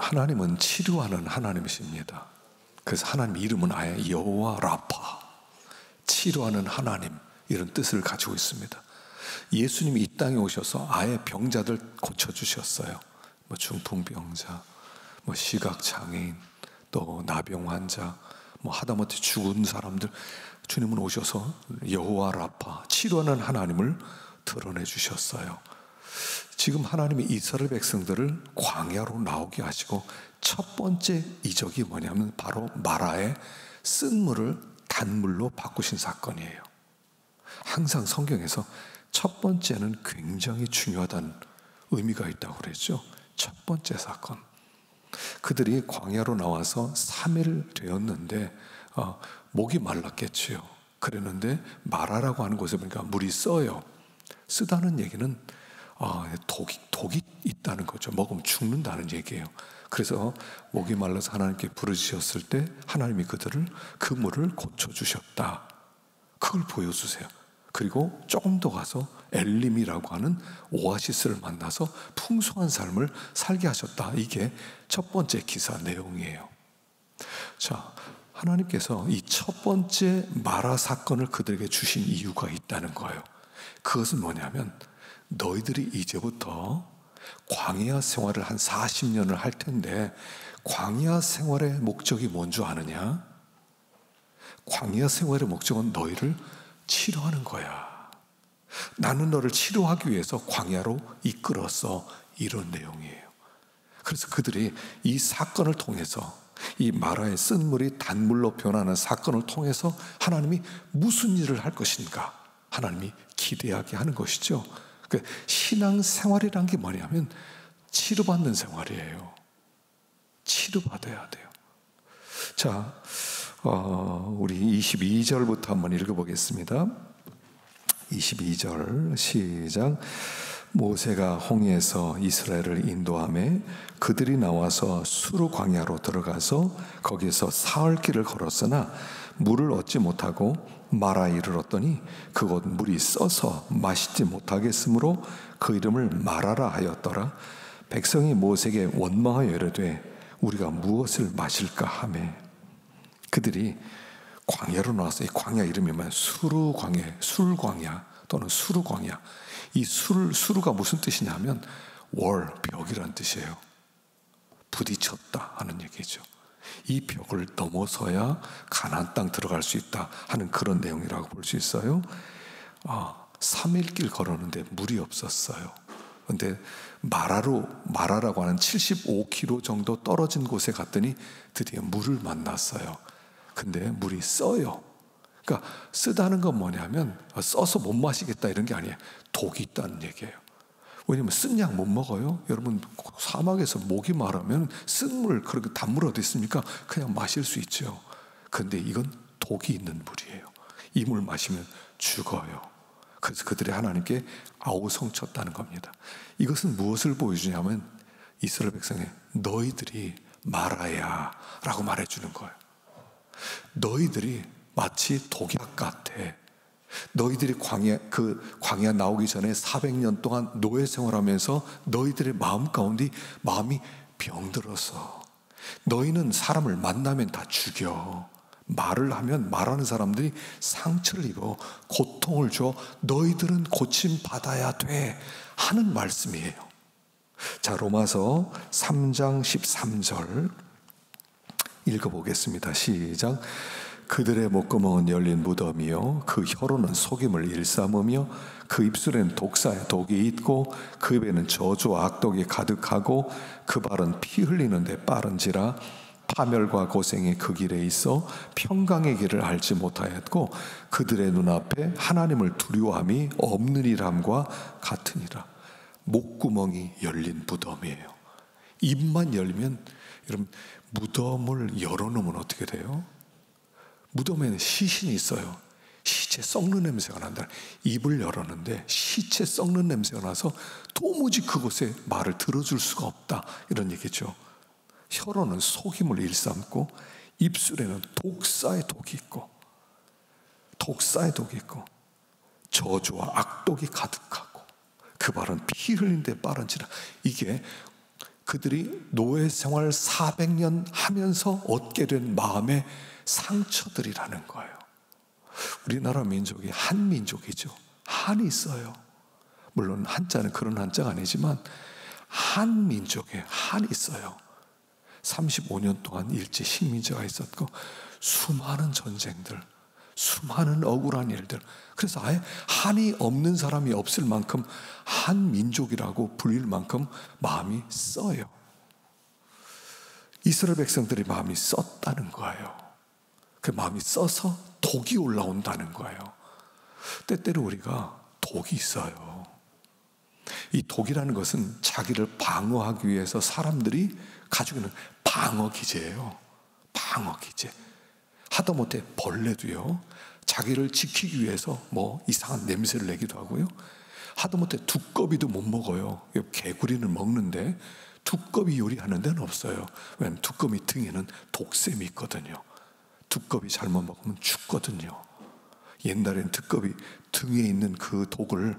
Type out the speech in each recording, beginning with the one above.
하나님은 치료하는 하나님이십니다. 그래서 하나님 이름은 아예 여호와 라파, 치료하는 하나님, 이런 뜻을 가지고 있습니다. 예수님이 이 땅에 오셔서 아예 병자들 고쳐주셨어요. 뭐 중풍병자, 뭐 시각장애인, 또 나병 환자, 뭐 하다못해 죽은 사람들, 주님은 오셔서 여호와 라파, 치료하는 하나님을 드러내 주셨어요. 지금 하나님이 이스라엘 백성들을 광야로 나오게 하시고 첫 번째 이적이 뭐냐면 바로 마라의 쓴물을 단물로 바꾸신 사건이에요. 항상 성경에서 첫 번째는 굉장히 중요하다는 의미가 있다고 그랬죠. 첫 번째 사건. 그들이 광야로 나와서 3일 되었는데 목이 말랐겠지요. 그랬는데 마라라고 하는 곳에 보니까 물이 써요. 쓰다는 얘기는 독이 있다는 거죠. 먹으면 죽는다는 얘기예요. 그래서 목이 말라서 하나님께 부르짖었을 때 하나님이 그 물을 고쳐주셨다. 그걸 보여주세요. 그리고 조금 더 가서 엘림이라고 하는 오아시스를 만나서 풍성한 삶을 살게 하셨다. 이게 첫 번째 기사 내용이에요. 자, 하나님께서 이 첫 번째 마라 사건을 그들에게 주신 이유가 있다는 거예요. 그것은 뭐냐면 너희들이 이제부터 광야 생활을 한 40년을 할 텐데 광야 생활의 목적이 뭔 줄 아느냐? 광야 생활의 목적은 너희를 치료하는 거야. 나는 너를 치료하기 위해서 광야로 이끌었어. 이런 내용이에요. 그래서 그들이 이 사건을 통해서, 이 마라의 쓴물이 단물로 변하는 사건을 통해서 하나님이 무슨 일을 할 것인가 하나님이 기대하게 하는 것이죠. 신앙생활이란 게 뭐냐면 치료받는 생활이에요. 치료받아야 돼요. 자, 우리 22절부터 한번 읽어보겠습니다. 22절 시작. 모세가 홍해에서 이스라엘을 인도하며 그들이 나와서 수르 광야로 들어가서 거기서 사흘 길을 걸었으나 물을 얻지 못하고 마라에 이르렀더니 그곳 물이 써서 마시지 못하겠으므로 그 이름을 마라라 하였더라. 백성이 모세에게 원망하여 이르되 우리가 무엇을 마실까 하매 그들이 광야로 나와서, 이 광야 이름이 뭐냐? 수르 광야, 술 광야 또는 수르 광야. 이 수르가 무슨 뜻이냐면 벽이란 뜻이에요. 부딪혔다 하는 얘기죠. 이 벽을 넘어서야 가나안 땅 들어갈 수 있다 하는 그런 내용이라고 볼 수 있어요. 3일 길 걸었는데 물이 없었어요. 근데 마라라고 하는 75km 정도 떨어진 곳에 갔더니 드디어 물을 만났어요. 근데 물이 써요. 그러니까 쓰다는 건 뭐냐면 써서 못 마시겠다 이런 게 아니에요. 독이 있다는 얘기예요. 왜냐면 쓴 약 못 먹어요. 여러분 사막에서 목이 마르면 쓴 물, 그렇게 단물 어디 있습니까? 그냥 마실 수 있죠. 근데 이건 독이 있는 물이에요. 이 물 마시면 죽어요. 그래서 그들이 하나님께 아우성쳤다는 겁니다. 이것은 무엇을 보여주냐면 이스라엘 백성에 너희들이 마라야 라고 말해주는 거예요. 너희들이 마치 독약 같아. 너희들이 광야 나오기 전에 400년 동안 노예 생활하면서 너희들의 마음 가운데 마음이 병들어서 너희는 사람을 만나면 다 죽여. 말을 하면 말하는 사람들이 상처를 입어 고통을 줘. 너희들은 고침 받아야 돼 하는 말씀이에요. 자, 로마서 3장 13절 읽어보겠습니다. 시작. 그들의 목구멍은 열린 무덤이요 그 혀로는 속임을 일삼으며 그 입술에는 독사의 독이 있고 그 입에는 저주와 악독이 가득하고 그 발은 피 흘리는 데 빠른지라 파멸과 고생이 그 길에 있어 평강의 길을 알지 못하였고 그들의 눈앞에 하나님을 두려워함이 없느니람과 같으니라. 목구멍이 열린 무덤이에요. 입만 열면, 여러분 무덤을 열어놓으면 어떻게 돼요? 무덤에는 시신이 있어요. 시체 썩는 냄새가 난다. 입을 열었는데 시체 썩는 냄새가 나서 도무지 그곳에 말을 들어줄 수가 없다 이런 얘기죠. 혀로는 속임을 일삼고 입술에는 독사의 독이 있고 저주와 악독이 가득하고 그 발은 피 흘린 데 빠른지라. 이게 그들이 노예 생활 400년 하면서 얻게 된 마음의 상처들이라는 거예요. 우리나라 민족이 한민족이죠. 한이 있어요. 물론 한자는 그런 한자가 아니지만 한민족에 한이 있어요. 35년 동안 일제 식민지가 있었고 수많은 전쟁들, 수많은 억울한 일들. 그래서 아예 한이 없는 사람이 없을 만큼 한민족이라고 불릴 만큼 마음이 써요. 이스라엘 백성들이 마음이 썼다는 거예요. 그 마음이 써서 독이 올라온다는 거예요. 때때로 우리가 독이 있어요. 이 독이라는 것은 자기를 방어하기 위해서 사람들이 가지고 있는 방어 기제예요. 방어 기제. 하다못해 벌레도요, 자기를 지키기 위해서 뭐 이상한 냄새를 내기도 하고요. 하다못해 두꺼비도 못 먹어요. 개구리는 먹는데 두꺼비 요리하는 데는 없어요. 왜냐하면 두꺼비 등에는 독샘이 있거든요. 두꺼비 잘못 먹으면 죽거든요. 옛날에는 두꺼비 등에 있는 그 독을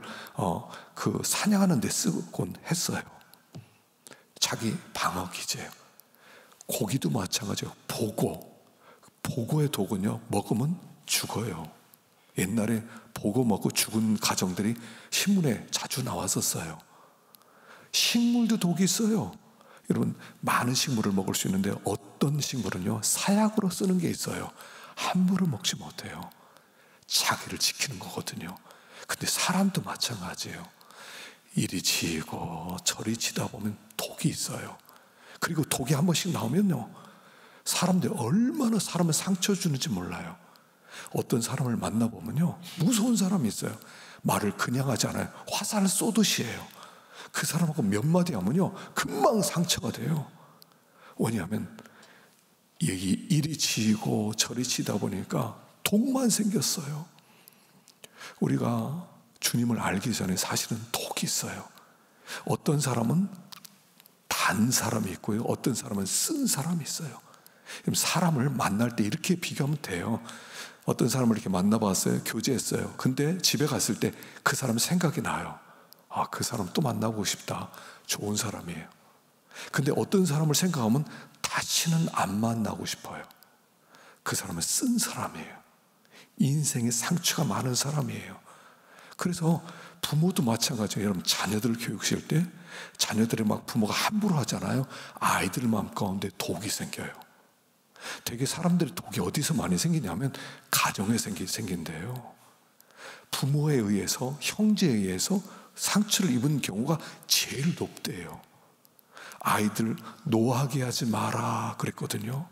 그 사냥하는 데 쓰곤 했어요. 자기 방어 기제예요. 고기도 마찬가지예요. 보고의 독은요, 먹으면 죽어요. 옛날에 보고 먹고 죽은 가정들이 신문에 자주 나왔었어요. 식물도 독이 있어요. 여러분, 많은 식물을 먹을 수 있는데 어떤 식물은요, 사약으로 쓰는 게 있어요. 함부로 먹지 못해요. 자기를 지키는 거거든요. 근데 사람도 마찬가지예요. 이리 지고 저리 지다 보면 독이 있어요. 그리고 독이 한 번씩 나오면요, 사람들이 얼마나 사람을 상처 주는지 몰라요. 어떤 사람을 만나보면요, 무서운 사람이 있어요. 말을 그냥 하지 않아요. 화살을 쏘듯이 해요. 그 사람하고 몇 마디 하면요, 금방 상처가 돼요. 왜냐하면 여기 이리 지고 저리 지다 보니까 독만 생겼어요. 우리가 주님을 알기 전에 사실은 독이 있어요. 어떤 사람은 단 사람이 있고요, 어떤 사람은 쓴 사람이 있어요. 사람을 만날 때 이렇게 비교하면 돼요. 어떤 사람을 이렇게 만나봤어요. 교제했어요. 근데 집에 갔을 때 그 사람 생각이 나요. 아, 그 사람 또 만나고 싶다. 좋은 사람이에요. 근데 어떤 사람을 생각하면 다시는 안 만나고 싶어요. 그 사람은 쓴 사람이에요. 인생에 상처가 많은 사람이에요. 그래서 부모도 마찬가지예요. 여러분, 자녀들 교육실 때 자녀들이 막 부모가 함부로 하잖아요. 아이들 마음 가운데 독이 생겨요. 되게 사람들이 독이 어디서 많이 생기냐면 가정에 생긴대요. 부모에 의해서, 형제에 의해서 상처를 입은 경우가 제일 높대요. 아이들 노하게 하지 마라 그랬거든요.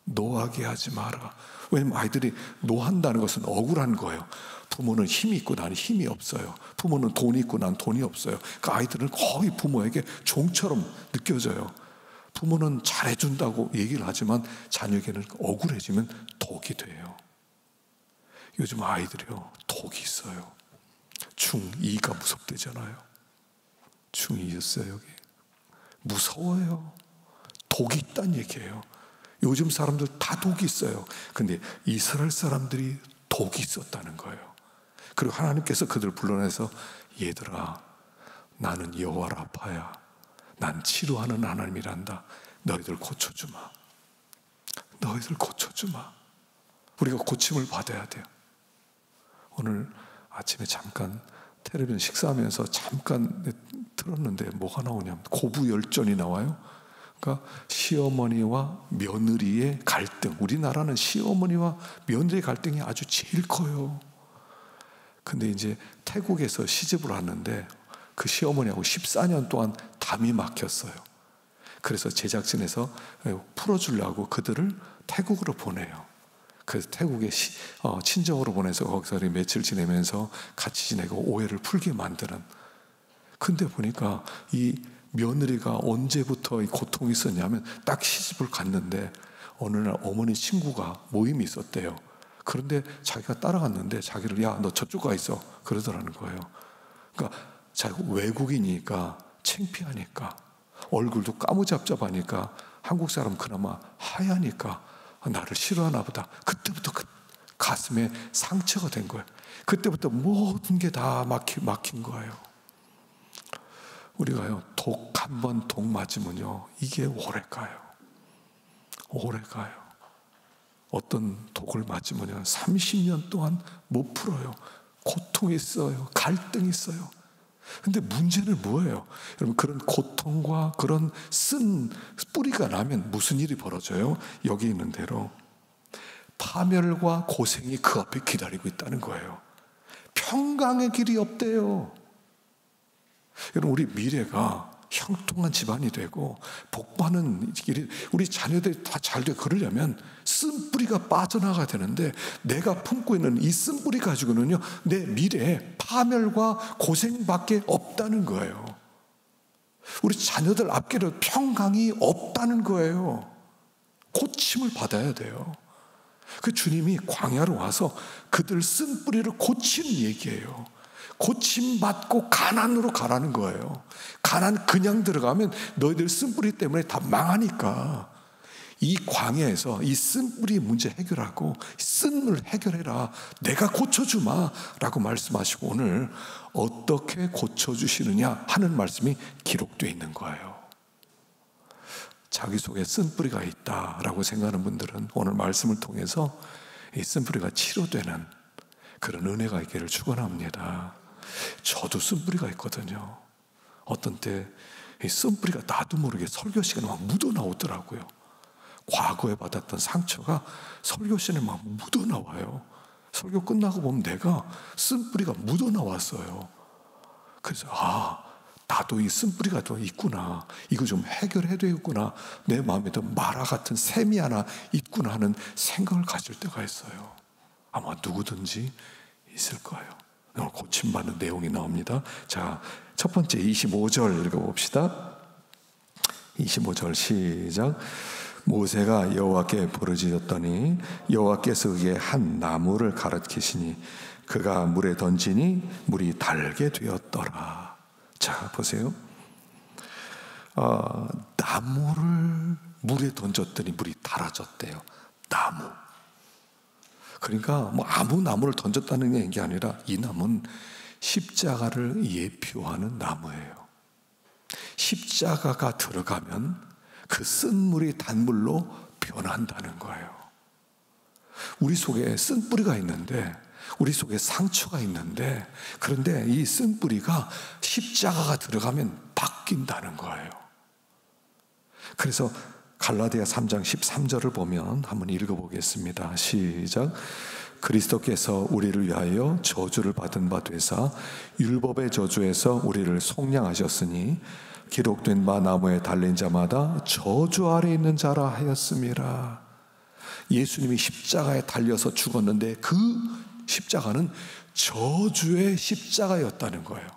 노하게 하지 마라. 왜냐면 아이들이 노한다는 것은 억울한 거예요. 부모는 힘이 있고 나는 힘이 없어요. 부모는 돈이 있고 난 돈이 없어요. 그 아이들은 거의 부모에게 종처럼 느껴져요. 부모는 잘해준다고 얘기를 하지만 자녀에게는 억울해지면 독이 돼요. 요즘 아이들이요, 독이 있어요. 중2가 무섭대잖아요. 중2였어요, 여기. 무서워요. 독이 있다는 얘기예요. 요즘 사람들 다 독이 있어요. 근데 이스라엘 사람들이 독이 있었다는 거예요. 그리고 하나님께서 그들을 불러내서, 얘들아, 나는 여호와 라파야. 난 치료하는 하나님이란다. 너희들 고쳐주마. 너희들 고쳐주마. 우리가 고침을 받아야 돼요. 오늘 아침에 잠깐 텔레비전 식사하면서 잠깐 틀었는데 뭐가 나오냐면 고부열전이 나와요. 그러니까 시어머니와 며느리의 갈등. 우리나라는 시어머니와 며느리의 갈등이 아주 제일 커요. 근데 이제 태국에서 시집을 왔는데 그 시어머니하고 14년 동안 담이 막혔어요. 그래서 제작진에서 풀어주려고 그들을 태국으로 보내요. 그래서 태국에 친정으로 보내서 거기서 며칠 지내면서 같이 지내고 오해를 풀게 만드는. 근데 보니까 이 며느리가 언제부터 이 고통이 있었냐면 딱 시집을 갔는데 어느 날 어머니 친구가 모임이 있었대요. 그런데 자기가 따라갔는데 자기를, 야, 너 저쪽 가 있어 그러더라는 거예요. 그러니까 자기가 외국인이니까 창피하니까, 얼굴도 까무잡잡하니까, 한국 사람 그나마 하얘니까 나를 싫어하나 보다. 그때부터 그 가슴에 상처가 된 거예요. 그때부터 모든 게 다 막힌 거예요. 우리가요, 독 한 번 독 맞으면요, 이게 오래 가요. 오래 가요. 어떤 독을 맞으면요, 30년 동안 못 풀어요. 고통이 있어요. 갈등이 있어요. 근데 문제는 뭐예요? 여러분, 그런 고통과 그런 쓴 뿌리가 나면 무슨 일이 벌어져요? 여기 있는 대로 파멸과 고생이 그 앞에 기다리고 있다는 거예요. 평강의 길이 없대요. 여러분, 우리 미래가 형통한 집안이 되고 복받는 길이, 우리 자녀들이 다 잘 되고 그러려면 쓴뿌리가 빠져나가야 되는데, 내가 품고 있는 이 쓴뿌리 가지고는요, 내 미래에 파멸과 고생밖에 없다는 거예요. 우리 자녀들 앞길에 평강이 없다는 거예요. 고침을 받아야 돼요. 그 주님이 광야로 와서 그들 쓴뿌리를 고치는 얘기예요. 고침받고 가난으로 가라는 거예요. 가난 그냥 들어가면 너희들 쓴뿌리 때문에 다 망하니까 이 광야에서 이 쓴뿌리 문제 해결하고 쓴물 해결해라, 내가 고쳐주마 라고 말씀하시고, 오늘 어떻게 고쳐주시느냐 하는 말씀이 기록되어 있는 거예요. 자기 속에 쓴뿌리가 있다라고 생각하는 분들은 오늘 말씀을 통해서 이 쓴뿌리가 치료되는 그런 은혜가 있기를 축원합니다. 저도 쓴뿌리가 있거든요. 어떤 때 이 쓴뿌리가 나도 모르게 설교 시간에 막 묻어나오더라고요. 과거에 받았던 상처가 설교 시간에 막 묻어나와요. 설교 끝나고 보면 내가 쓴뿌리가 묻어나왔어요. 그래서 나도 이 쓴뿌리가 더 있구나, 이거 좀 해결해야 되겠구나, 내 마음에도 마라 같은 샘이 하나 있구나 하는 생각을 가질 때가 있어요. 아마 누구든지 있을 거예요. 오늘 고침받는 내용이 나옵니다. 자, 첫 번째 25절 읽어봅시다. 25절 시작. 모세가 여호와께 부르짖었더니 여호와께서 그에게 한 나무를 가르치시니 그가 물에 던지니 물이 달게 되었더라. 자, 보세요. 나무를 물에 던졌더니 물이 달아졌대요. 나무. 그러니까 뭐 아무 나무를 던졌다는 게 아니라 이 나무는 십자가를 예표하는 나무예요. 십자가가 들어가면 그 쓴물이 단물로 변한다는 거예요. 우리 속에 쓴뿌리가 있는데, 우리 속에 상처가 있는데, 그런데 이 쓴뿌리가 십자가가 들어가면 바뀐다는 거예요. 그래서 갈라디아 3장 13절을 보면 한번 읽어보겠습니다. 시작. 그리스도께서 우리를 위하여 저주를 받은 바 되사 율법의 저주에서 우리를 속량하셨으니 기록된 바 나무에 달린 자마다 저주 아래 있는 자라 하였음이라. 예수님이 십자가에 달려서 죽었는데 그 십자가는 저주의 십자가였다는 거예요.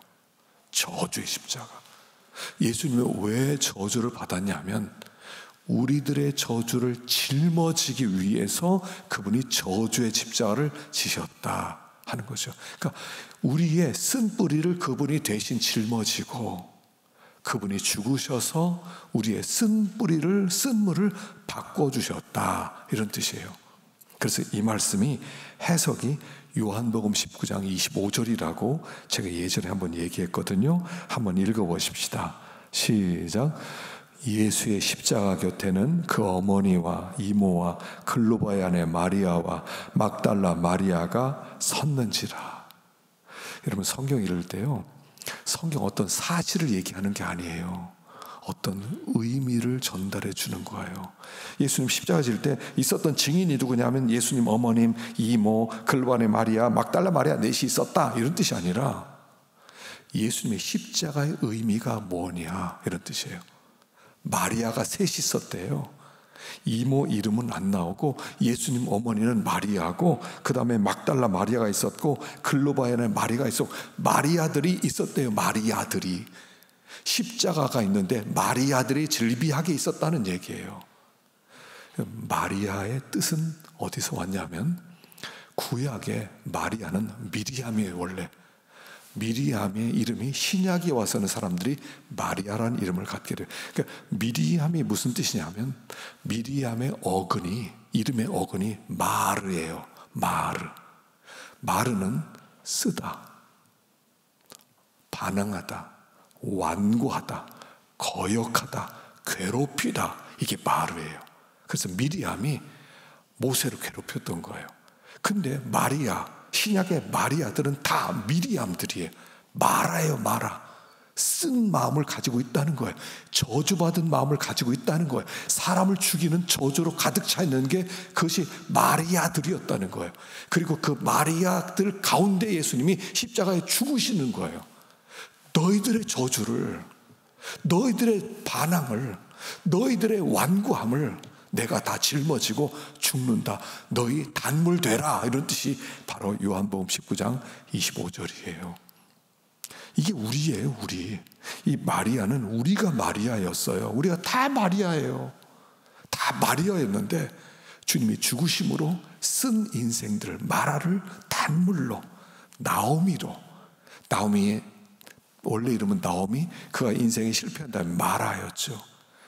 저주의 십자가. 예수님이 왜 저주를 받았냐면 우리들의 저주를 짊어지기 위해서 그분이 저주의 십자가를 지셨다 하는 거죠. 그러니까 우리의 쓴뿌리를 그분이 대신 짊어지고 그분이 죽으셔서 우리의 쓴뿌리를, 쓴물을 바꿔주셨다, 이런 뜻이에요. 그래서 이 말씀이 해석이 요한복음 19장 25절이라고 제가 예전에 한번 얘기했거든요. 한번 읽어보십시다. 시작. 예수의 십자가 곁에는 그 어머니와 이모와 글로바의 아내 마리아와 막달라 마리아가 섰는지라. 여러분, 성경 읽을 때요, 성경 어떤 사실을 얘기하는 게 아니에요. 어떤 의미를 전달해 주는 거예요. 예수님 십자가 질 때 있었던 증인이 누구냐면 예수님 어머님, 이모, 글로바의 마리아, 막달라 마리아 넷이 있었다, 이런 뜻이 아니라 예수님의 십자가의 의미가 뭐냐, 이런 뜻이에요. 마리아가 셋이 있었대요. 이모 이름은 안 나오고 예수님 어머니는 마리아고, 그 다음에 막달라 마리아가 있었고 글로바에는 마리아가 있었고 마리아들이 있었대요. 마리아들이. 십자가가 있는데 마리아들이 즐비하게 있었다는 얘기예요. 마리아의 뜻은 어디서 왔냐면 구약의 마리아는 미리암이에요. 원래 미리암의 이름이 신약에 와서는 사람들이 마리아라는 이름을 갖게 돼요. 그러니까 미리암이 무슨 뜻이냐면 미리암의 어근이, 이름의 어근이 마르예요. 마르. 마르는 쓰다, 반항하다, 완고하다, 거역하다, 괴롭히다, 이게 마르예요. 그래서 미리암이 모세를 괴롭혔던 거예요. 근데 마리아, 신약의 마리아들은 다 미리암들이에요. 마라예요, 마라. 쓴 마음을 가지고 있다는 거예요. 저주받은 마음을 가지고 있다는 거예요. 사람을 죽이는 저주로 가득 차 있는 게 그것이 마리아들이었다는 거예요. 그리고 그 마리아들 가운데 예수님이 십자가에 죽으시는 거예요. 너희들의 저주를, 너희들의 반항을, 너희들의 완고함을 내가 다 짊어지고 죽는다. 너희 단물 되라. 이런 뜻이 바로 요한복음 19장 25절이에요. 이게 우리예요, 우리. 이 마리아는 우리가 마리아였어요. 우리가 다 마리아예요. 다 마리아였는데 주님이 죽으심으로 쓴 인생들을, 마라를 단물로, 나오미로, 나오미의 원래 이름은 나오미, 그가 인생이 실패한 다음에 마라였죠.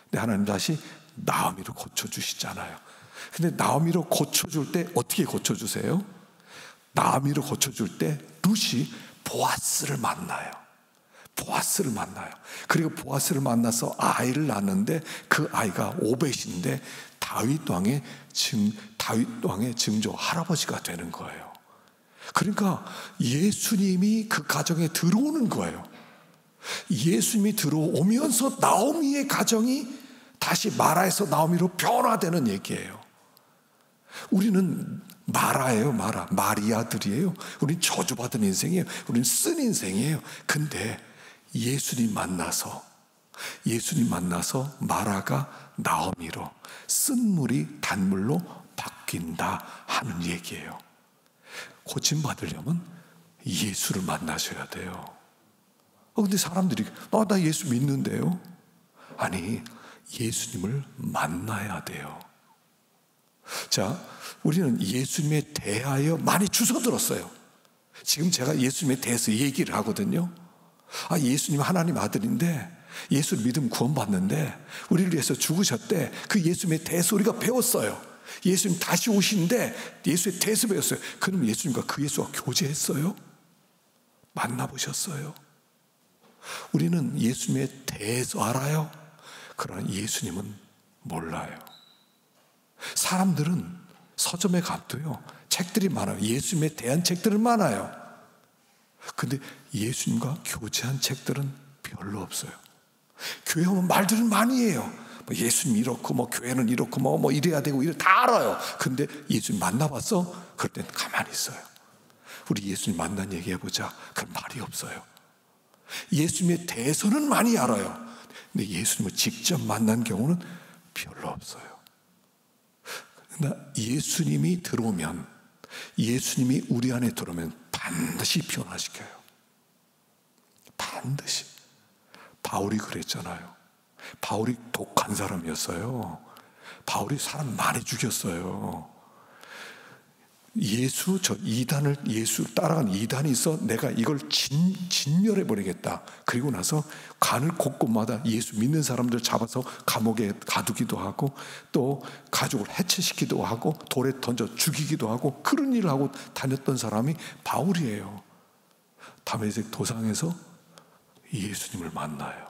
근데 하나님 다시 나오미로 고쳐주시잖아요. 근데 나오미로 고쳐줄 때 어떻게 고쳐주세요? 나오미로 고쳐줄 때 룻이 보아스를 만나요. 보아스를 만나요. 그리고 보아스를 만나서 아이를 낳는데 그 아이가 오벳인데 다윗 왕의 증조 할아버지가 되는 거예요. 그러니까 예수님이 그 가정에 들어오는 거예요. 예수님이 들어오면서 나오미의 가정이 다시 마라에서 나오미로 변화되는 얘기예요. 우리는 마라예요, 마라. 마리아들이에요. 우린 저주받은 인생이에요. 우린 쓴 인생이에요. 근데 예수님 만나서 마라가 나오미로, 쓴물이 단물로 바뀐다 하는 얘기예요. 고침받으려면 예수를 만나셔야 돼요. 근데 사람들이 나 예수 믿는데요. 아니, 예수님을 만나야 돼요. 자, 우리는 예수님에 대하여 많이 주워 들었어요. 지금 제가 예수님에 대해서 얘기를 하거든요. 예수님 하나님 아들인데 예수를 믿으면 구원받는데 우리를 위해서 죽으셨대. 그 예수님에 대해서 우리가 배웠어요. 예수님 다시 오시는데 예수에 대해서 배웠어요. 그럼 예수님과 그 예수와 교제했어요? 만나보셨어요? 우리는 예수님에 대해서 알아요. 그러나 예수님은 몰라요. 사람들은 서점에 가도요, 책들이 많아요. 예수님에 대한 책들은 많아요. 근데 예수님과 교제한 책들은 별로 없어요. 교회 오면 말들은 많이 해요. 예수님 이렇고 교회는 이렇고 이래야 되고 다 알아요. 근데 예수님 만나봤어? 그럴 땐 가만히 있어요. 우리 예수님 만난 얘기해보자. 그럼 말이 없어요. 예수님에 대해서는 많이 알아요. 근데 예수님을 직접 만난 경우는 별로 없어요. 그러나 예수님이 들어오면, 예수님이 우리 안에 들어오면 반드시 변화시켜요. 반드시. 바울이 그랬잖아요. 바울이 독한 사람이었어요. 바울이 사람 많이 죽였어요. 예수 따라간 이단이 있어 내가 이걸 진멸해 버리겠다. 그리고 나서 가는 곳곳마다 예수 믿는 사람들 잡아서 감옥에 가두기도 하고 또 가족을 해체시키기도 하고 돌에 던져 죽이기도 하고 그런 일을 하고 다녔던 사람이 바울이에요. 다메섹 도상에서 예수님을 만나요.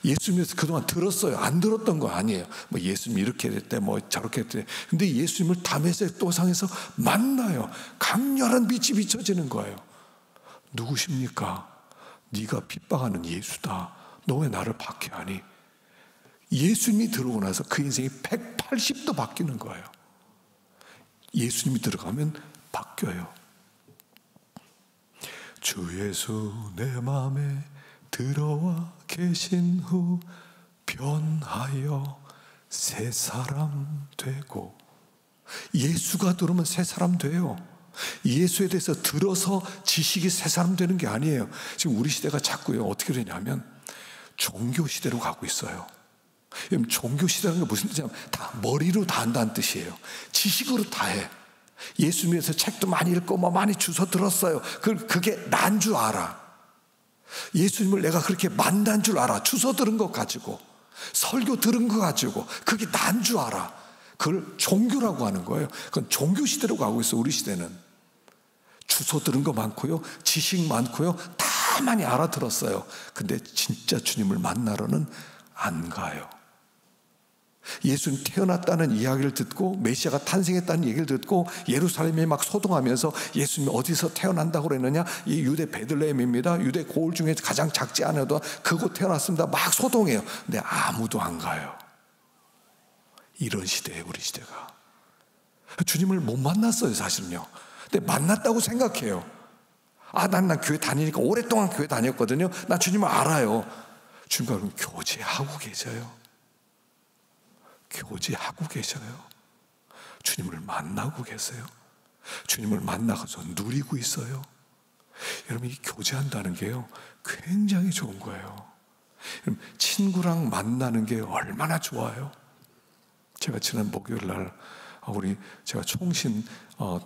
예수님에서 그동안 들었어요. 안 들었던 거 아니에요. 예수님 이렇게 됐대, 저렇게 됐대. 근데 예수님을 다메섹 도상에서 만나요. 강렬한 빛이 비춰지는 거예요. 누구십니까? 네가 핍박하는 예수다. 너 왜 나를 박해하니? 예수님이 들어오고 나서 그 인생이 180도 바뀌는 거예요. 예수님이 들어가면 바뀌어요. 주 예수 내 마음에 들어와 계신 후 변하여 새 사람 되고. 예수가 들어오면 새 사람 돼요. 예수에 대해서 들어서 지식이 새 사람 되는 게 아니에요. 지금 우리 시대가 자꾸요 어떻게 되냐면 종교 시대로 가고 있어요. 종교 시대라는 게 무슨 뜻이냐면 다 머리로 다 한다는 뜻이에요. 지식으로 다 해. 예수님에서 책도 많이 읽고 많이 주워 들었어요. 그게 난 줄 알아. 예수님을 내가 그렇게 만난 줄 알아. 주워 들은 것 가지고, 설교 들은 거 가지고, 그게 난 줄 알아. 그걸 종교라고 하는 거예요. 그건 종교 시대로 가고 있어. 우리 시대는 주워 들은 거 많고요, 지식 많고요, 다 많이 알아들었어요. 근데 진짜 주님을 만나러는 안 가요. 예수님 태어났다는 이야기를 듣고 메시아가 탄생했다는 얘기를 듣고 예루살렘이 막 소동하면서 예수님이 어디서 태어난다고 그랬느냐, 이 유대 베들레헴입니다, 유대 고을 중에 가장 작지 않아도 그곳 태어났습니다, 막 소동해요. 근데 아무도 안 가요. 이런 시대예요, 우리 시대가. 주님을 못 만났어요, 사실은요. 근데 만났다고 생각해요. 난 교회 다니니까 오랫동안 교회 다녔거든요. 난 주님을 알아요. 주님과 그럼 교제하고 계셔요. 교제하고 계셔요. 주님을 만나고 계세요. 주님을 만나서 누리고 있어요. 여러분, 이 교제한다는 게요, 굉장히 좋은 거예요. 친구랑 만나는 게 얼마나 좋아요. 제가 지난 목요일 날 제가 총신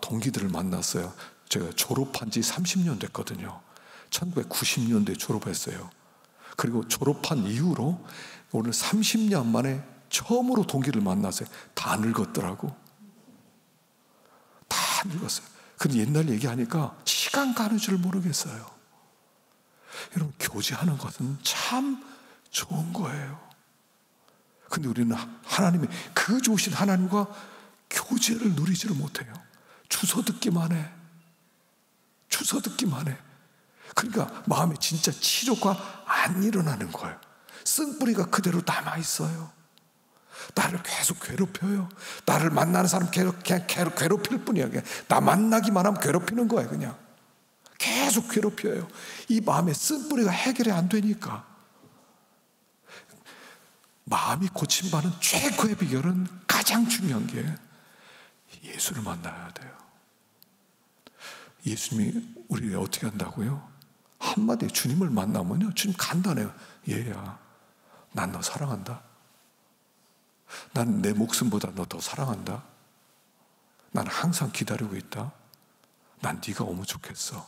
동기들을 만났어요. 제가 졸업한 지 30년 됐거든요. 1990년대에 졸업했어요. 그리고 졸업한 이후로 오늘 30년 만에 처음으로 동기를 만났어요. 다 늙었더라고. 다 늙었어요. 근데 옛날 얘기하니까 시간 가는 줄 모르겠어요. 여러분, 교제하는 것은 참 좋은 거예요. 근데 우리는 하나님의 그 좋으신 하나님과 교제를 누리지를 못해요. 주워 듣기만 해. 주워 듣기만 해. 그러니까 마음에 진짜 치료가 안 일어나는 거예요. 쓴뿌리가 그대로 남아있어요. 나를 계속 괴롭혀요. 나를 만나는 사람 그냥 괴롭힐 뿐이야. 그냥 나 만나기만 하면 괴롭히는 거예요. 그냥 계속 괴롭혀요. 이 마음에 쓴뿌리가 해결이 안 되니까. 마음이 고침받는 최고의 비결은, 가장 중요한 게 예수를 만나야 돼요. 예수님이 우리를 어떻게 한다고요? 한마디에 주님을 만나면요, 주님 간단해요. 얘야, 난 너 사랑한다. 난 내 목숨보다 너 더 사랑한다. 난 항상 기다리고 있다. 난 네가 오면 좋겠어.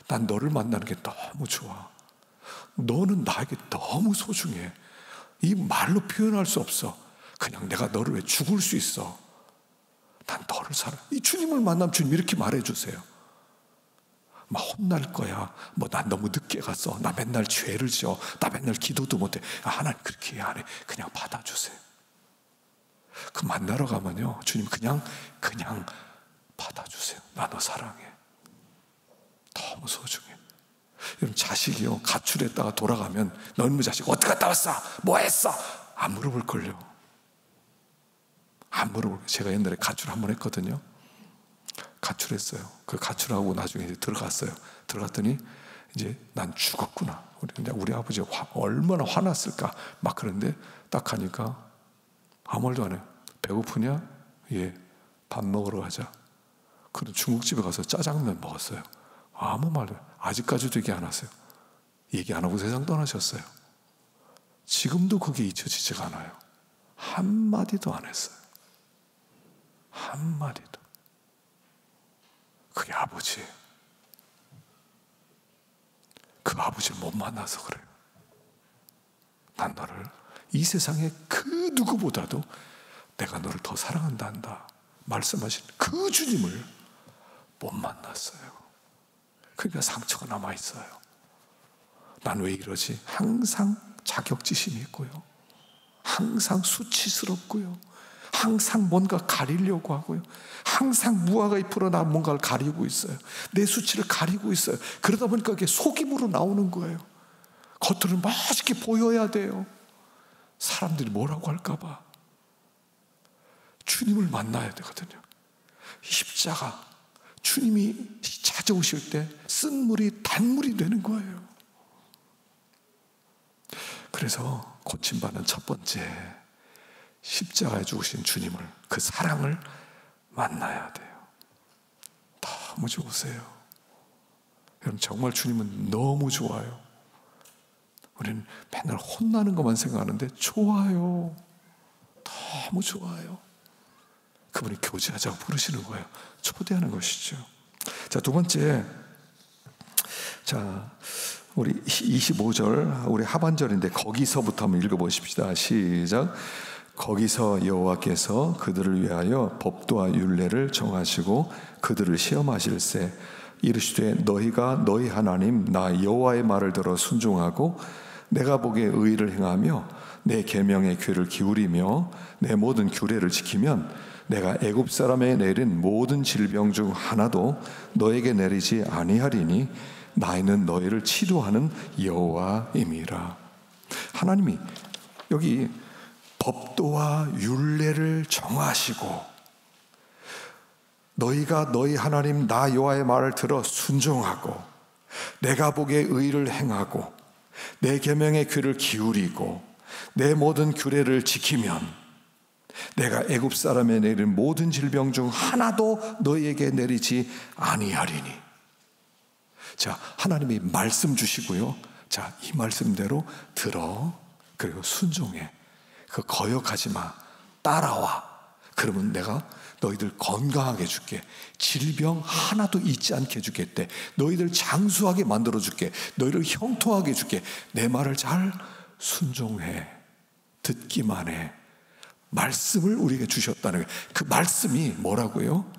난 너를 만나는 게 너무 좋아. 너는 나에게 너무 소중해. 이 말로 표현할 수 없어. 그냥 내가 너를 왜 죽을 수 있어. 난 너를 사랑해. 이 주님을 만나면 주님 이렇게 말해주세요. 막 혼날 거야. 난 너무 늦게 갔어. 나 맨날 죄를 지어. 나 맨날 기도도 못해. 하나님 그렇게 안 해. 그냥 받아주세요. 그 만나러 가면요, 주님 그냥 받아주세요. 나 너 사랑해. 너무 소중해. 여러분, 자식이요, 가출했다가 돌아가면 너는 자식 어디 갔다 왔어? 뭐 했어? 안 물어볼걸요. 안 물어볼걸요. 제가 옛날에 가출 한번 했거든요. 가출했어요. 그 가출하고 나중에 이제 들어갔어요. 들어갔더니 이제 난 죽었구나. 우리 아버지가 얼마나 화났을까. 막 그런데 딱 가니까 아무 말도 안 해요. 배고프냐? 예. 밥 먹으러 가자. 그럼 중국집에 가서 짜장면 먹었어요. 아무 말도, 아직까지도 얘기 안 하세요. 얘기 안 하고 세상 떠나셨어요. 지금도 그게 잊혀지지가 않아요. 한마디도 안 했어요. 한마디도. 그게 아버지예요. 그 아버지를 못 만나서 그래요. 난 너를 이 세상의 그 누구보다도 내가 너를 더 사랑한다 한다 말씀하신 그 주님을 못 만났어요. 그러니까 상처가 남아있어요. 난 왜 이러지? 항상 자격지심이 있고요, 항상 수치스럽고요, 항상 뭔가 가리려고 하고요, 항상 무화과 잎으로 나 뭔가를 가리고 있어요. 내 수치를 가리고 있어요. 그러다 보니까 그게 속임으로 나오는 거예요. 겉으로는 멋있게 보여야 돼요. 사람들이 뭐라고 할까봐. 주님을 만나야 되거든요. 십자가, 주님이 찾아오실 때 쓴물이 단물이 되는 거예요. 그래서 고침받는 첫 번째, 십자가에 죽으신 주님을, 그 사랑을 만나야 돼요. 너무 좋으세요. 여러분, 정말 주님은 너무 좋아요. 우리는 맨날 혼나는 것만 생각하는데 좋아요. 너무 좋아요. 그분이 교제하자고 부르시는 거예요. 초대하는 것이죠. 자, 두 번째, 자, 우리 25절, 우리 하반절인데 거기서부터 한번 읽어보십시다. 시작. 거기서 여호와께서 그들을 위하여 법도와 율례를 정하시고 그들을 시험하실세 이르시되 너희가 너희 하나님 나 여호와의 말을 들어 순종하고 내가 보기에 의를 행하며 내 계명에 귀를 기울이며 내 모든 규례를 지키면 내가 애굽 사람에 내린 모든 질병 중 하나도 너에게 내리지 아니하리니 나이는 너희를 치료하는 여호와임이라. 하나님이 여기 법도와 율례를 정하시고 너희가 너희 하나님 나 여호와의 말을 들어 순종하고 내가 보기에 의를 행하고 내 계명에 귀를 기울이고 내 모든 규례를 지키면 내가 애굽 사람에 내린 모든 질병 중 하나도 너희에게 내리지 아니하리니. 자, 하나님이 말씀 주시고요. 자, 이 말씀대로 들어. 그리고 순종해. 그 거역하지 마. 따라와. 그러면 내가 너희들 건강하게 해줄게. 질병 하나도 잊지 않게 해주겠대. 너희들 장수하게 만들어줄게. 너희를 형통하게 해줄게. 내 말을 잘 순종해. 듣기만 해. 말씀을 우리에게 주셨다는 거예요. 그 말씀이 뭐라고요?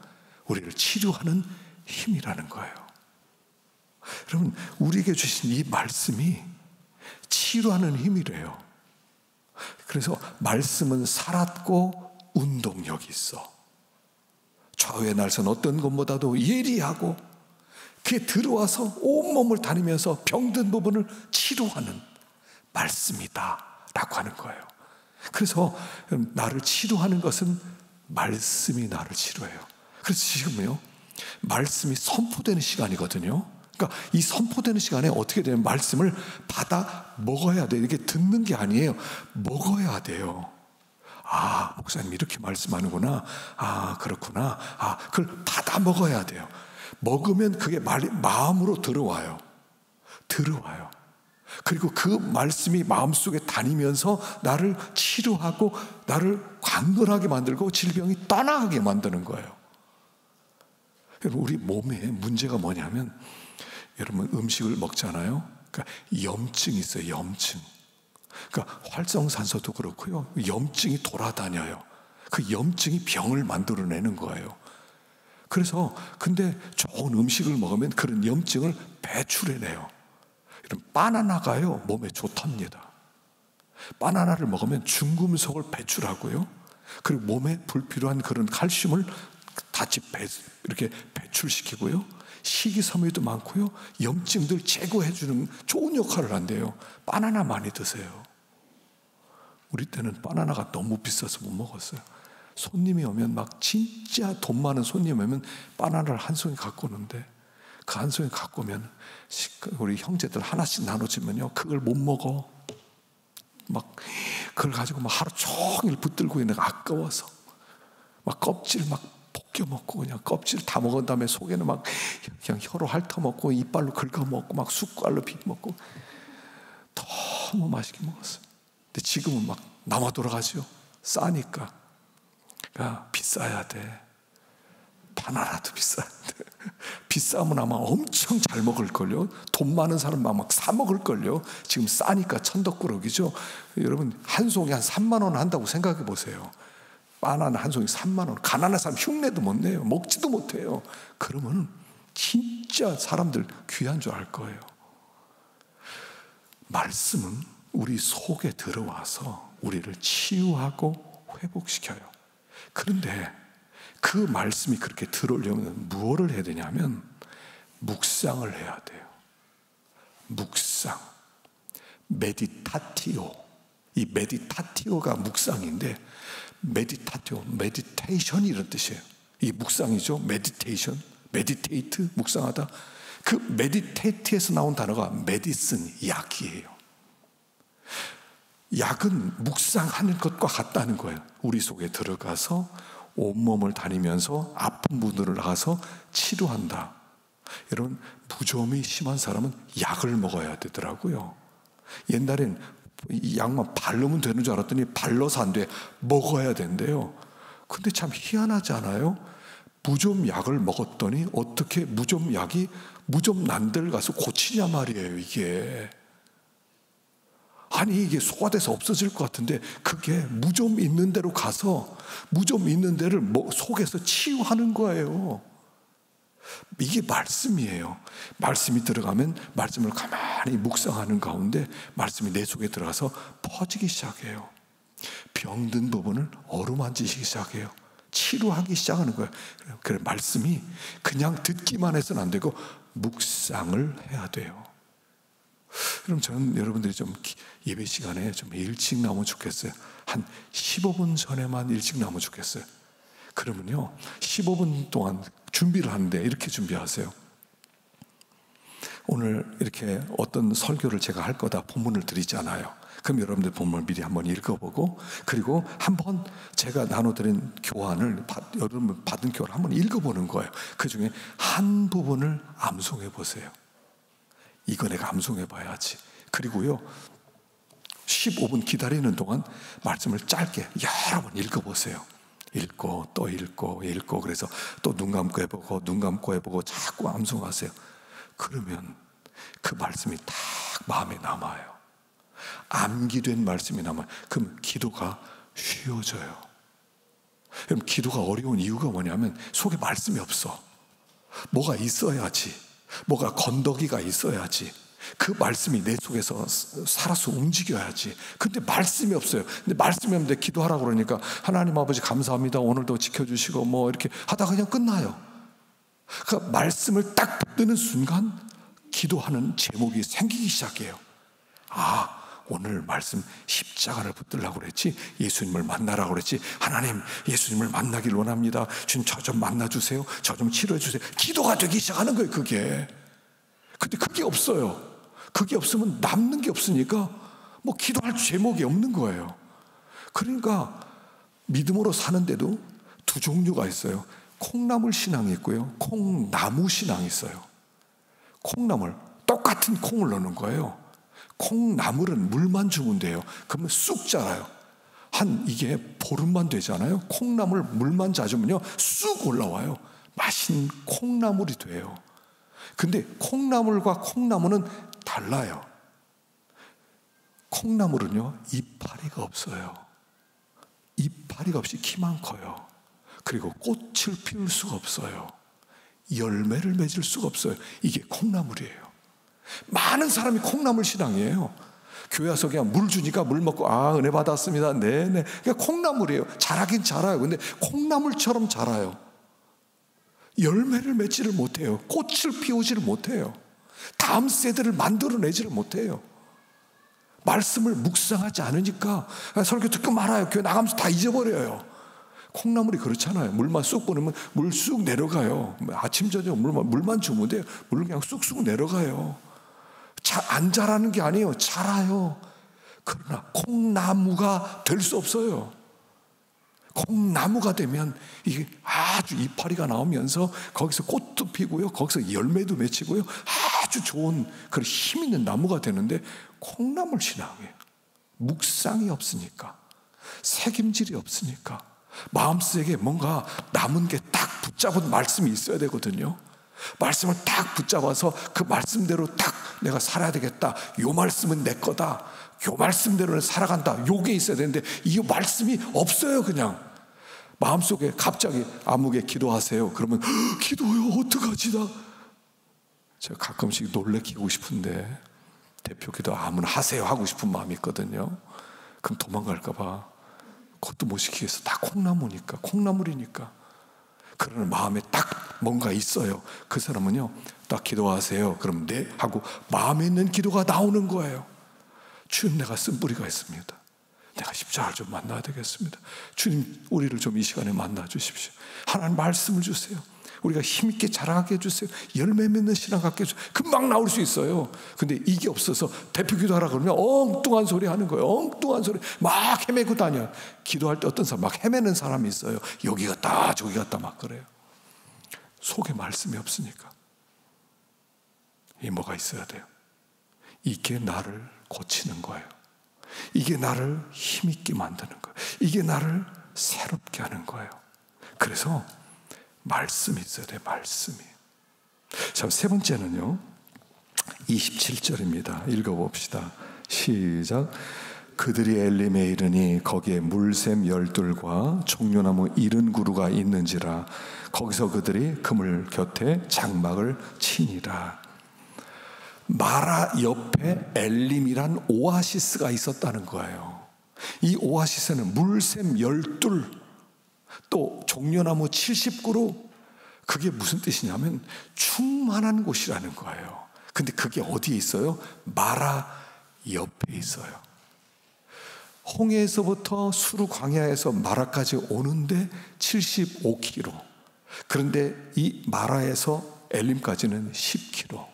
우리를 치료하는 힘이라는 거예요. 여러분, 우리에게 주신 이 말씀이 치료하는 힘이래요. 그래서 말씀은 살았고 운동력이 있어. 좌우의 날선 어떤 것보다도 예리하고 그게 들어와서 온몸을 다니면서 병든 부분을 치료하는 말씀이다 라고 하는 거예요. 그래서 나를 치료하는 것은 말씀이 나를 치료해요. 그래서 지금요, 말씀이 선포되는 시간이거든요. 그러니까 이 선포되는 시간에 어떻게 되면 말씀을 받아 먹어야 돼요. 이게 듣는 게 아니에요. 먹어야 돼요. 아, 목사님 이렇게 말씀하는구나. 아, 그렇구나. 아, 그걸 받아 먹어야 돼요. 먹으면 그게 마음으로 들어와요. 들어와요. 그리고 그 말씀이 마음속에 다니면서 나를 치료하고 나를 강건하게 만들고 질병이 떠나게 만드는 거예요. 여러분, 우리 몸에 문제가 뭐냐면, 여러분 음식을 먹잖아요. 그러니까 염증이 있어요. 염증. 그러니까 활성산소도 그렇고요. 염증이 돌아다녀요. 그 염증이 병을 만들어내는 거예요. 그래서 근데 좋은 음식을 먹으면 그런 염증을 배출해내요. 바나나가요 몸에 좋답니다. 바나나를 먹으면 중금속을 배출하고요. 그리고 몸에 불필요한 그런 칼슘을 같이 이렇게 배출시키고요. 식이섬유도 많고요. 염증들 제거해주는 좋은 역할을 한대요. 바나나 많이 드세요. 우리 때는 바나나가 너무 비싸서 못 먹었어요. 손님이 오면 막 진짜 돈 많은 손님이 오면 바나나를 한 송이 갖고 오는데 그 한 송이 갖고 오면 우리 형제들 하나씩 나눠주면요, 그걸 못 먹어. 막 그걸 가지고 막 하루 종일 붙들고 있는 거 아까워서 막 껍질 막 벗겨 먹고 그냥 껍질 다 먹은 다음에 속에는 막 그냥 혀로 핥아 먹고 이빨로 긁어 먹고 막 숟갈로 비벼 먹고 너무 맛있게 먹었어요. 근데 지금은 막 남아 돌아가죠. 싸니까. 그러니까 비싸야 돼. 바나나도 비싼데 비싸면 아마 엄청 잘 먹을걸요. 돈 많은 사람 막 사 먹을걸요. 지금 싸니까 천덕꾸러기죠. 여러분 한 송이 한 3만 원 한다고 생각해 보세요. 바나나 한 송이 3만 원. 가난한 사람 흉내도 못 내요. 먹지도 못해요. 그러면 진짜 사람들 귀한 줄 알 거예요. 말씀은 우리 속에 들어와서 우리를 치유하고 회복시켜요. 그런데 그 말씀이 그렇게 들어오려면 무엇을 해야 되냐면 묵상을 해야 돼요. 묵상. 메디타티오. 이 메디타티오가 묵상인데 메디테이션이 이런 뜻이에요. 이 묵상이죠. 메디테이션. 메디테이트, 묵상하다. 그 메디테이트에서 나온 단어가 메디슨, 약이에요. 약은 묵상하는 것과 같다는 거예요. 우리 속에 들어가서 온몸을 다니면서 아픈 분들을 나가서 치료한다. 여러분, 무좀이 심한 사람은 약을 먹어야 되더라고요. 옛날엔 이 약만 바르면 되는 줄 알았더니 발라서 안 돼. 먹어야 된대요. 근데 참 희한하지 않아요? 무좀 약을 먹었더니 어떻게 무좀 약이 무좀 난들 가서 고치냐 말이에요, 이게. 아니 이게 소화돼서 없어질 것 같은데 그게 무좀 있는 데로 가서 무좀 있는 데를 속에서 치유하는 거예요. 이게 말씀이에요. 말씀이 들어가면 말씀을 가만히 묵상하는 가운데 말씀이 내 속에 들어가서 퍼지기 시작해요. 병든 부분을 어루만지기 시작해요. 치료하기 시작하는 거예요. 그래, 말씀이 그냥 듣기만 해서는 안 되고 묵상을 해야 돼요. 그럼 저는 여러분들이 좀 예배 시간에 좀 일찍 나오면 좋겠어요. 한 15분 전에만 일찍 나오면 좋겠어요. 그러면요 15분 동안 준비를 하는데 이렇게 준비하세요. 오늘 이렇게 어떤 설교를 제가 할 거다 본문을 드리지 않아요. 그럼 여러분들 본문을 미리 한번 읽어보고, 그리고 한번 제가 나눠드린 교환을 여러분 받은 교환을 한번 읽어보는 거예요. 그 중에 한 부분을 암송해 보세요. 이거 내가 암송해 봐야지. 그리고요 15분 기다리는 동안 말씀을 짧게 여러 번 읽어보세요. 읽고 또 읽고 그래서 또 눈 감고 해보고 눈 감고 해보고 자꾸 암송하세요. 그러면 그 말씀이 딱 마음에 남아요. 암기된 말씀이 남아요. 그럼 기도가 쉬워져요. 그럼 기도가 어려운 이유가 뭐냐면 속에 말씀이 없어. 뭐가 있어야지, 뭐가 건더기가 있어야지, 그 말씀이 내 속에서 살아서 움직여야지. 근데 말씀이 없어요. 근데 말씀이 없는데 기도하라고 그러니까 하나님 아버지 감사합니다, 오늘도 지켜주시고 뭐 이렇게 하다가 그냥 끝나요. 그러니까 말씀을 딱 붙드는 순간 기도하는 제목이 생기기 시작해요. 아, 오늘 말씀 십자가를 붙들라고 그랬지, 예수님을 만나라고 그랬지, 하나님 예수님을 만나길 원합니다, 주님 저 좀 만나주세요, 저 좀 치료해주세요. 기도가 되기 시작하는 거예요. 그게. 근데 그게 없어요. 그게 없으면 남는 게 없으니까 뭐 기도할 제목이 없는 거예요. 그러니까 믿음으로 사는데도 두 종류가 있어요. 콩나물 신앙이 있고요, 콩나무 신앙이 있어요. 콩나물, 똑같은 콩을 넣는 거예요. 콩나물은 물만 주면 돼요. 그러면 쑥 자라요. 이게 보름만 되잖아요. 콩나물 물만 자주면요 쑥 올라와요. 맛있는 콩나물이 돼요. 근데 콩나물과 콩나무는 달라요. 콩나물은요 이파리가 없어요. 이파리가 없이 키만 커요. 그리고 꽃을 피울 수가 없어요. 열매를 맺을 수가 없어요. 이게 콩나물이에요. 많은 사람이 콩나물 신앙이에요. 교회 와서 그냥 물 주니까 물 먹고 아 은혜 받았습니다, 네네. 그냥 콩나물이에요. 자라긴 자라요. 근데 콩나물처럼 자라요. 열매를 맺지를 못해요. 꽃을 피우지를 못해요. 다음 세대를 만들어내지를 못해요. 말씀을 묵상하지 않으니까 설교 듣고 말아요. 교회 나가면서 다 잊어버려요. 콩나물이 그렇잖아요. 물만 쑥 뿌리면 물 쑥 내려가요. 아침 저녁 물만 주면 돼요. 물 그냥 쑥쑥 내려가요. 안 자라는 게 아니에요. 자라요. 그러나 콩나무가 될 수 없어요. 콩나무가 되면 이게 아주 이파리가 나오면서 거기서 꽃도 피고요, 거기서 열매도 맺히고요, 아주 좋은 그런 힘 있는 나무가 되는데 콩나물 신앙이에요. 묵상이 없으니까, 책임질이 없으니까, 마음속에 뭔가 남은 게 딱 붙잡은 말씀이 있어야 되거든요. 말씀을 딱 붙잡아서 그 말씀대로 딱 내가 살아야 되겠다, 요 말씀은 내 거다, 요 말씀대로는 살아간다, 요게 있어야 되는데 이 말씀이 없어요. 그냥 마음속에 갑자기 아무개 기도하세요. 그러면 기도요? 어떡하지 나? 제가 가끔씩 놀래키고 싶은데 대표 기도 아무나 하세요 하고 싶은 마음이 있거든요. 그럼 도망갈까 봐 그것도 못 시키겠어. 다 콩나무니까, 콩나물이니까. 그러는 마음에 딱 뭔가 있어요. 그 사람은요 딱 기도하세요. 그럼 네 하고 마음에 있는 기도가 나오는 거예요. 주님, 내가 쓴 뿌리가 있습니다. 내가 십자가를 좀 만나야 되겠습니다. 주님, 우리를 좀 이 시간에 만나 주십시오. 하나님 말씀을 주세요. 우리가 힘있게 자라게 해주세요. 열매 맺는 신앙 갖게 해주세요. 금방 나올 수 있어요. 근데 이게 없어서 대표 기도하라 그러면 엉뚱한 소리 하는 거예요. 엉뚱한 소리 막 헤매고 다녀. 기도할 때 어떤 사람 막 헤매는 사람이 있어요. 여기 갔다 저기 갔다 막 그래요. 속에 말씀이 없으니까. 이 뭐가 있어야 돼요. 이게 나를 고치는 거예요. 이게 나를 힘있게 만드는 거예요. 이게 나를 새롭게 하는 거예요. 그래서 말씀이 있어야 돼요. 말씀이. 자, 세 번째는요 27절입니다. 읽어봅시다. 시작. 그들이 엘림에 이르니 거기에 물샘 12과 종려나무 70그루가 있는지라. 거기서 그들이 그물 곁에 장막을 치니라. 마라 옆에 엘림이란 오아시스가 있었다는 거예요. 이 오아시스는 물샘 12, 또 종려나무 70그루, 그게 무슨 뜻이냐면 충만한 곳이라는 거예요. 근데 그게 어디에 있어요? 마라 옆에 있어요. 홍해에서부터 수르 광야에서 마라까지 오는데 75km. 그런데 이 마라에서 엘림까지는 10km.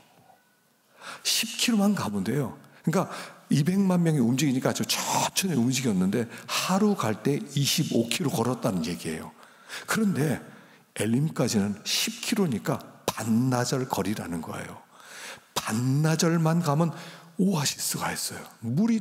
10km만 가면 돼요. 그러니까 200만 명이 움직이니까 아주 천천히 움직였는데 하루 갈 때 25km 걸었다는 얘기예요. 그런데 엘림까지는 10km니까 반나절 거리라는 거예요. 반나절만 가면 오아시스가 있어요. 물이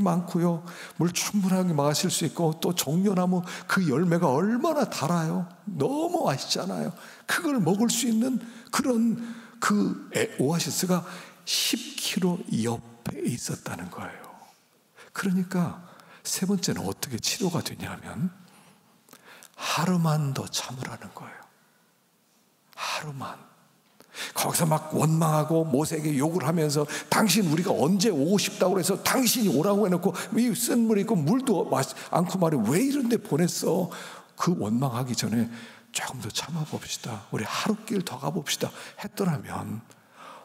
많고요. 물 충분하게 마실 수 있고, 또 종려나무 그 열매가 얼마나 달아요. 너무 맛있잖아요. 그걸 먹을 수 있는 그런 그 오아시스가 10km 옆에 있었다는 거예요. 그러니까 세 번째는 어떻게 치료가 되냐면 하루만 더 참으라는 거예요. 하루만. 거기서 막 원망하고 모세에게 욕을 하면서 당신 우리가 언제 오고 싶다고 해서 당신이 오라고 해놓고 이 쓴 물이 있고 물도 않고 말해 왜 이런 데 보냈어. 그 원망하기 전에 조금 더 참아봅시다. 우리 하루길 더 가봅시다 했더라면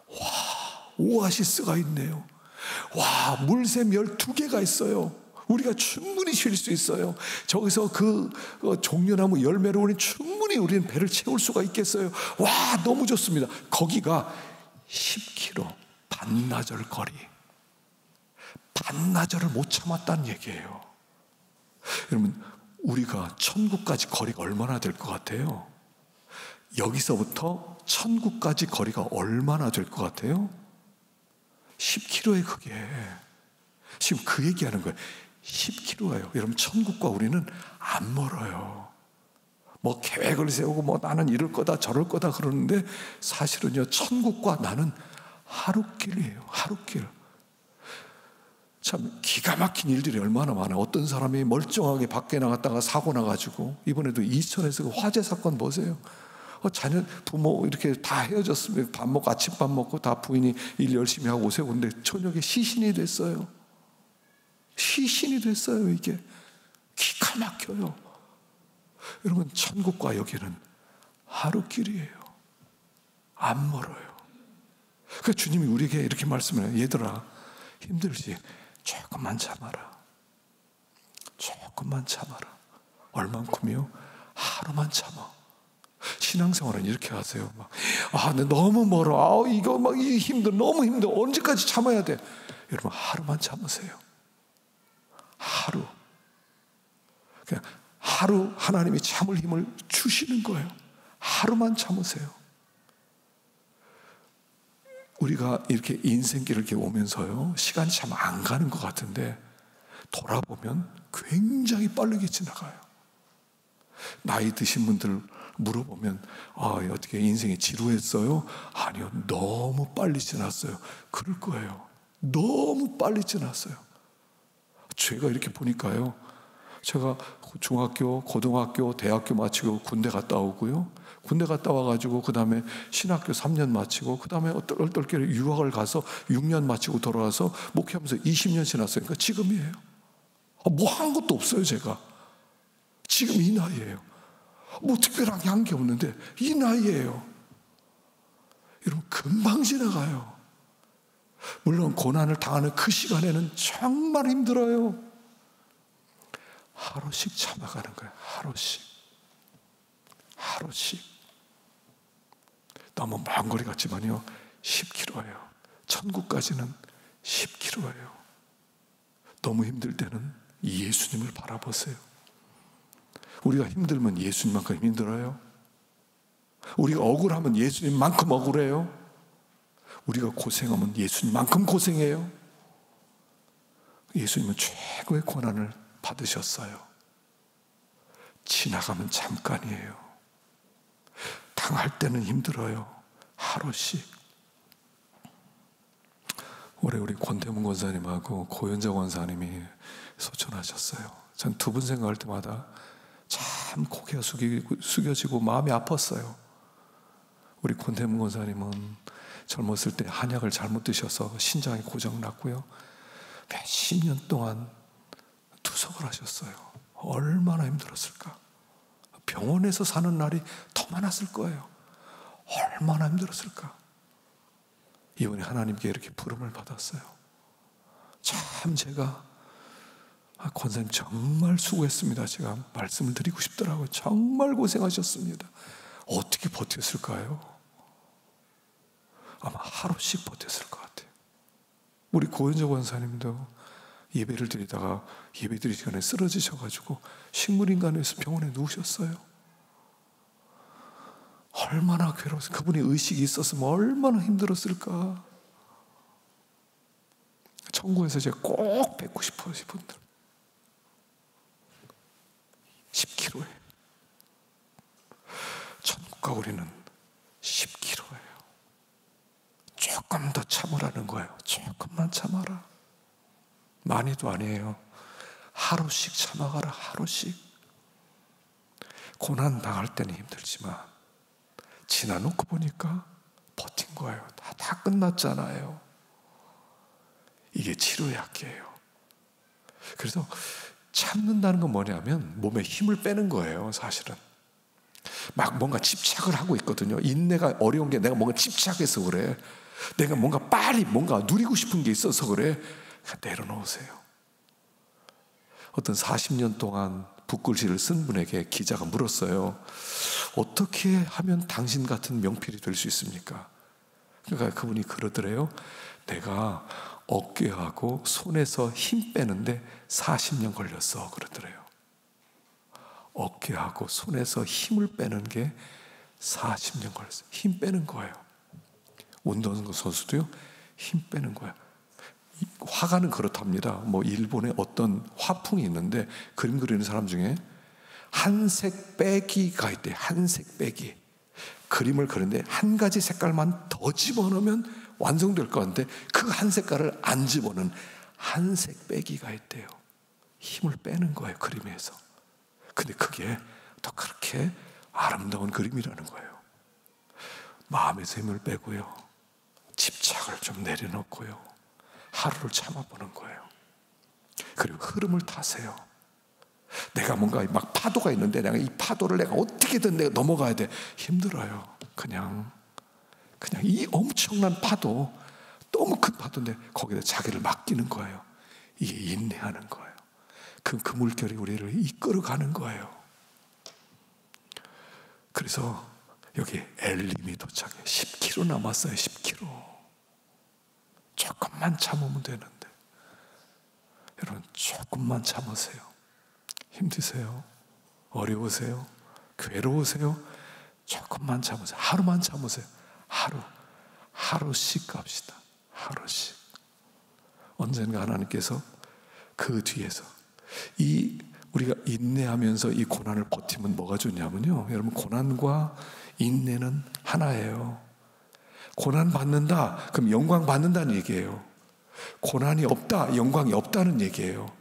와, 오아시스가 있네요. 와, 물샘 12개가 있어요. 우리가 충분히 쉴 수 있어요. 저기서 그 종려나무 열매로 우리는 충분히 우리는 배를 채울 수가 있겠어요. 와, 너무 좋습니다. 거기가 10km, 반나절 거리. 반나절을 못 참았다는 얘기예요. 여러분, 우리가 천국까지 거리가 얼마나 될 것 같아요? 여기서부터 천국까지 거리가 얼마나 될 것 같아요? 10km에 그게. 지금 그 얘기하는 거예요. 10km예요. 여러분, 천국과 우리는 안 멀어요. 뭐 계획을 세우고 뭐 나는 이럴 거다 저럴 거다 그러는데 사실은요, 천국과 나는 하루길이에요. 하루길. 참 기가 막힌 일들이 얼마나 많아요. 어떤 사람이 멀쩡하게 밖에 나갔다가 사고 나가지고, 이번에도 이천에서 그 화재 사건 보세요. 자녀 부모 이렇게 다 헤어졌으면 밥 먹고 아침밥 먹고 다 부인이 일 열심히 하고 오세요. 근데 저녁에 시신이 됐어요. 시신이 됐어요. 이게 기가 막혀요. 여러분, 천국과 여기는 하루길이에요. 안 멀어요. 그러니까 주님이 우리에게 이렇게 말씀해요. 얘들아, 힘들지? 조금만 참아라. 조금만 참아라. 얼만큼이요? 하루만 참아. 신앙생활은 이렇게 하세요. 막, 나 너무 멀어. 이거 막 힘들어. 너무 힘들어. 언제까지 참아야 돼? 여러분, 하루만 참으세요. 하루. 그냥 하루 하나님이 참을 힘을 주시는 거예요. 하루만 참으세요. 우리가 이렇게 인생길을 이렇게 오면서요, 시간이 참 안 가는 것 같은데 돌아보면 굉장히 빠르게 지나가요. 나이 드신 분들 물어보면 어떻게 인생이 지루했어요? 아니요, 너무 빨리 지났어요. 그럴 거예요. 너무 빨리 지났어요. 제가 이렇게 보니까요, 제가 중학교, 고등학교, 대학교 마치고 군대 갔다 오고요, 군대 갔다 와가지고 그 다음에 신학교 3년 마치고 그 다음에 얼떨결에 유학을 가서 6년 마치고 돌아와서 목회하면서 20년 지났어요. 그러니까 지금이에요. 뭐 한 것도 없어요. 제가 지금 이 나이에요. 뭐 특별하게 한 게 없는데 이 나이에요. 여러분, 금방 지나가요. 물론 고난을 당하는 그 시간에는 정말 힘들어요. 하루씩 참아가는 거예요. 하루씩. 너무 먼 거리 같지만요, 10km예요. 천국까지는 10km예요. 너무 힘들 때는 예수님을 바라보세요. 우리가 힘들면 예수님만큼 힘들어요. 우리가 억울하면 예수님만큼 억울해요. 우리가 고생하면 예수님만큼 고생해요. 예수님은 최고의 고난을 받으셨어요. 지나가면 잠깐이에요. 당할 때는 힘들어요. 하루씩. 올해 우리 권태문 권사님하고 고현자 권사님이 소천하셨어요. 전 두 분 생각할 때마다 참 고개가 숙여지고 마음이 아팠어요. 우리 권태문 권사님은 젊었을 때 한약을 잘못 드셔서 신장이 고장났고요. 몇십 년 동안 투석을 하셨어요. 얼마나 힘들었을까. 병원에서 사는 날이 더 많았을 거예요. 얼마나 힘들었을까. 이번에 하나님께 이렇게 부름을 받았어요. 참 제가 권사님 정말 수고했습니다. 제가 말씀을 드리고 싶더라고요. 정말 고생하셨습니다. 어떻게 버텼을까요? 아마 하루씩 버텼을 것 같아요. 우리 고현정 권사님도 예배를 드리다가 예배 드리기 시간에 쓰러지셔가지고 식물인간에서 병원에 누우셨어요. 얼마나 괴로웠어요. 그분이 의식이 있었으면 얼마나 힘들었을까. 천국에서 제가 꼭 뵙고 싶어요. 이분들 10kg에 천국과 우리는 10kg예요. 조금 더 참으라는 거예요. 조금만 참아라. 많이도 아니에요. 하루씩 참아가라. 하루씩. 고난 당할 때는 힘들지만 지나놓고 보니까 버틴 거예요. 다 끝났잖아요. 이게 치료의 약이에요. 그래서 참는다는 건 뭐냐면 몸에 힘을 빼는 거예요. 사실은 막 뭔가 집착을 하고 있거든요. 인내가 어려운 게 내가 뭔가 집착해서 그래. 내가 뭔가 빨리 뭔가 누리고 싶은 게 있어서 그래. 내려놓으세요. 어떤 40년 동안 붓글씨를 쓴 분에게 기자가 물었어요. 어떻게 하면 당신 같은 명필이 될 수 있습니까? 그러니까 그분이 그러더래요. 내가 어깨하고 손에서 힘 빼는데 40년 걸렸어. 그러더래요. 어깨하고 손에서 힘을 빼는 게 40년 걸렸어요. 힘 빼는 거예요. 운동선수도요. 힘 빼는 거예요. 화가는 그렇답니다. 일본에 어떤 화풍이 있는데 그림 그리는 사람 중에 한색 빼기가 있대요. 한색 빼기. 그림을 그리는데 한 가지 색깔만 더 집어넣으면 완성될 것 같은데 그 한 색깔을 안 집어넣은 한색 빼기가 있대요. 힘을 빼는 거예요. 그림에서. 근데 그게 더 그렇게 아름다운 그림이라는 거예요. 마음에서 힘을 빼고요. 집착을 좀 내려놓고요. 하루를 참아보는 거예요. 그리고 흐름을 타세요. 내가 뭔가 막 파도가 있는데 내가 이 파도를 내가 어떻게든 내가 넘어가야 돼. 힘들어요. 그냥 이 엄청난 파도, 너무 큰 파도인데 거기다 자기를 맡기는 거예요. 이게 인내하는 거예요. 그 물결이 우리를 이끌어가는 거예요. 그래서 여기 엘림이 도착해. 10km 남았어요. 10km. 조금만 참으면 되는데 여러분 조금만 참으세요. 힘드세요? 어려우세요? 괴로우세요? 조금만 참으세요. 하루만 참으세요. 하루씩 갑시다. 하루씩. 언젠가 하나님께서 그 뒤에서 우리가 인내하면서 이 고난을 버티면 뭐가 좋냐면요, 여러분 고난과 인내는 하나예요. 고난 받는다 그럼 영광 받는다는 얘기예요. 고난이 없다 영광이 없다는 얘기예요.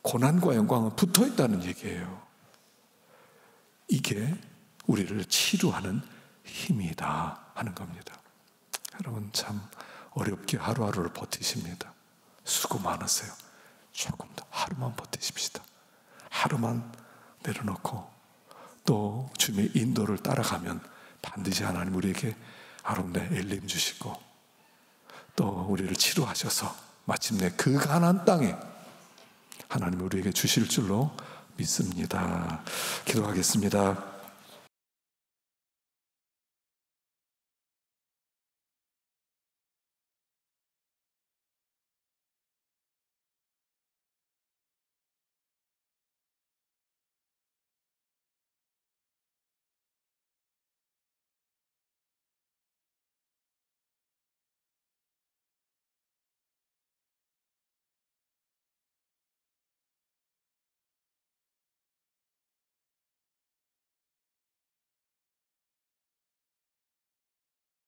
고난과 영광은 붙어 있다는 얘기예요. 이게 우리를 치료하는 힘이다 하는 겁니다. 여러분 참 어렵게 하루하루를 버티십니다. 수고 많으세요. 조금 더 하루만 버티십시다. 하루만 내려놓고 또 주님의 인도를 따라가면 반드시 하나님 우리에게 아름다운 엘림 주시고 또 우리를 치료하셔서 마침내 그 가나안 땅에 하나님 우리에게 주실 줄로 믿습니다. 기도하겠습니다.